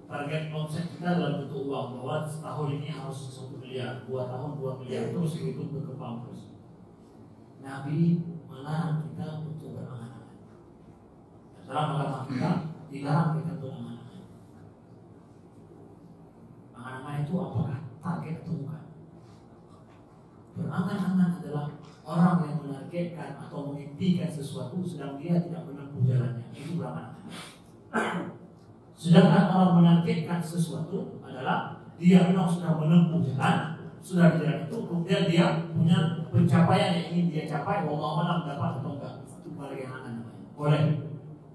target omset kita dalam bentuk uang, bahwa setahun ini harus 1 miliar, 2 tahun 2 miliar, terus itu berkembang terus. Nabi melarang kita untuk berangan-angan. Dalam agama kita dilarang kita berangan-angan. Angan-angan itu apakah target atau bukan? Berangan-angan adalah orang yang menargetkan atau mengimpikan sesuatu sedang dia tidak menempuh jalannya. Itu berangan-angan. Sedangkan orang menargetkan sesuatu adalah dia memang sudah menempuh jalan, sudah di jalan itu, kemudian dia punya pencapaian yang ingin dia capai, wallahu a'lam dapat atau enggak. Itu berangan-angan namanya.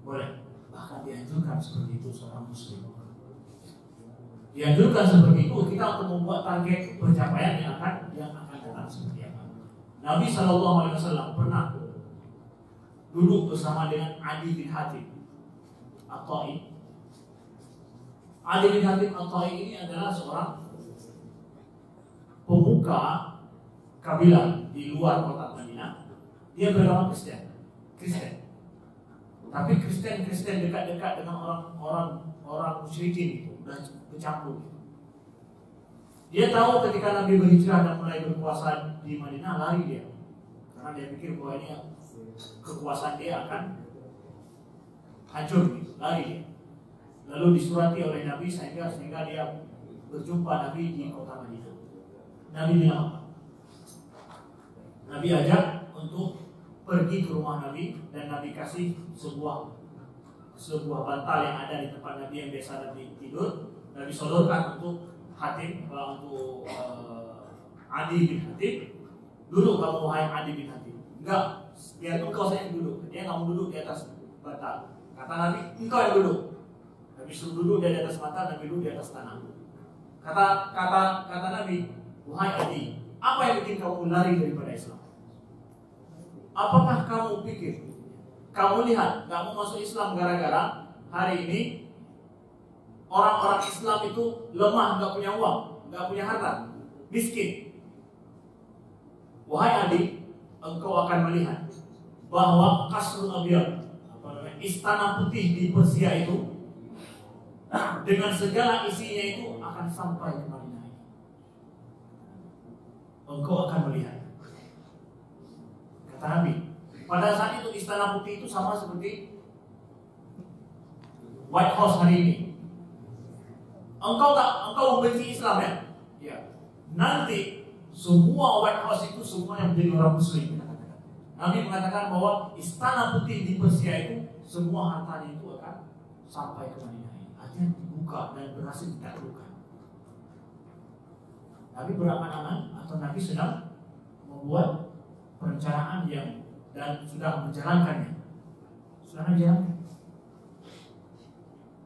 Boleh. Bahkan dianjurkan seperti itu seorang muslim. Dianjurkan seperti itu kita untuk membuat target pencapaian yang akan datang seperti apa. Nabi SAW pernah duduk bersama dengan Adi bin Hatim At-Tai. Adi bin Hatim At-Tai ini adalah seorang pemuka kabilah di luar kota Madinah. Dia beragama Kristen. Tapi Kristen dekat-dekat dengan orang musyrikin itu dan bercampur. Dia tahu ketika Nabi berhijrah dan mulai berkuasa di Madinah, lari dia. Karena dia pikir bahwa ini kekuasaan dia akan hancur, lari dia. Lalu disurati oleh Nabi sehingga dia berjumpa Nabi di kota Madinah. Nabi bilang apa? Nabi ajak untuk pergi ke rumah Nabi dan Nabi kasih sebuah bantal yang ada di tempat Nabi yang biasa Nabi tidur. Nabi sodorkan untuk Hatim, untuk Adi bin Hatim. Duduk kamu wahai Adi bin Hatim. Enggak, biar engkau saya yang duduk. Dia nggak mau duduk di atas bantal. Kata Nabi, engkau yang duduk. Nabi suruh duduk di atas bantal, Nabi duduk di atas tanah. Kata Nabi, wahai Adi, apa yang bikin kamu lari daripada Islam? Apakah kamu pikir, kamu lihat, kamu masuk Islam gara-gara hari ini orang-orang Islam itu lemah, nggak punya uang, nggak punya harta, miskin. Wahai Adi, engkau akan melihat bahwa Kasrul Abyad, istana putih di Persia itu, dengan segala isinya itu akan sampai ke Madinah. Engkau akan melihat. Kata Nabi, pada saat itu istana putih itu sama seperti White House hari ini. Engkau membenci Islam ya? Ya. Nanti semua White House itu semua yang menjadi orang Muslim. Nabi mengatakan bahwa istana putih di Persia itu semua hartanya itu akan sampai ke Madinah. Artinya dibuka dan berhasil ditaklukkan. Nabi berangan-angan atau Nabi sedang membuat perencanaan yang dan sudah menjalankannya. Sudah menjalankan.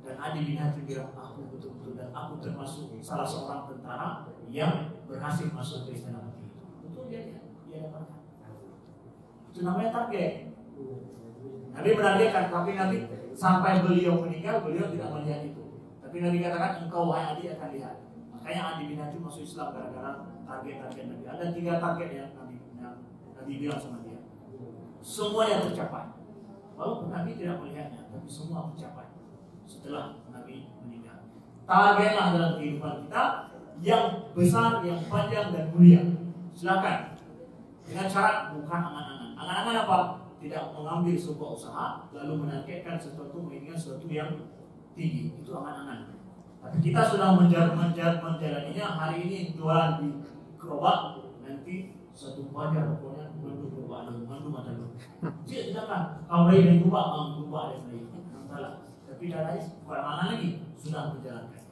Dan Adi bin Hatim bilang, aku betul-betul dan aku termasuk salah seorang tentara yang berhasil masuk ke istana putih. Betul dia dapatkan. Itu namanya target. Nabi menargetkan, tapi Nabi sampai beliau meninggal, beliau tidak melihat itu. Tapi Nabi katakan, engkau wahai Adi akan lihat. Makanya Adi bin Hatim masuk Islam gara-gara target-target Nabi. Ada 3 target yang Nabi bilang sama dia. Semua yang tercapai. Walaupun Nabi tidak melihatnya, tapi semua tercapai setelah Nabi meninggal. Targetlah dalam kehidupan kita yang besar, yang panjang dan mulia. Silakan. Dengan syarat bukan angan-angan. Angan-angan apa? Tidak mengambil sebuah usaha lalu menargetkan sesuatu, menginginkan sesuatu yang tinggi. Itu angan-angan. Tapi kita sudah menjalaninya. Hari ini jualan di gerobak, nanti satu wajar pokoknya mandu gerobak ada lu. Dia tidak kan kamu dari gerobak ada lagi. Tapi dah bukan angan lagi, sudah menjalankan.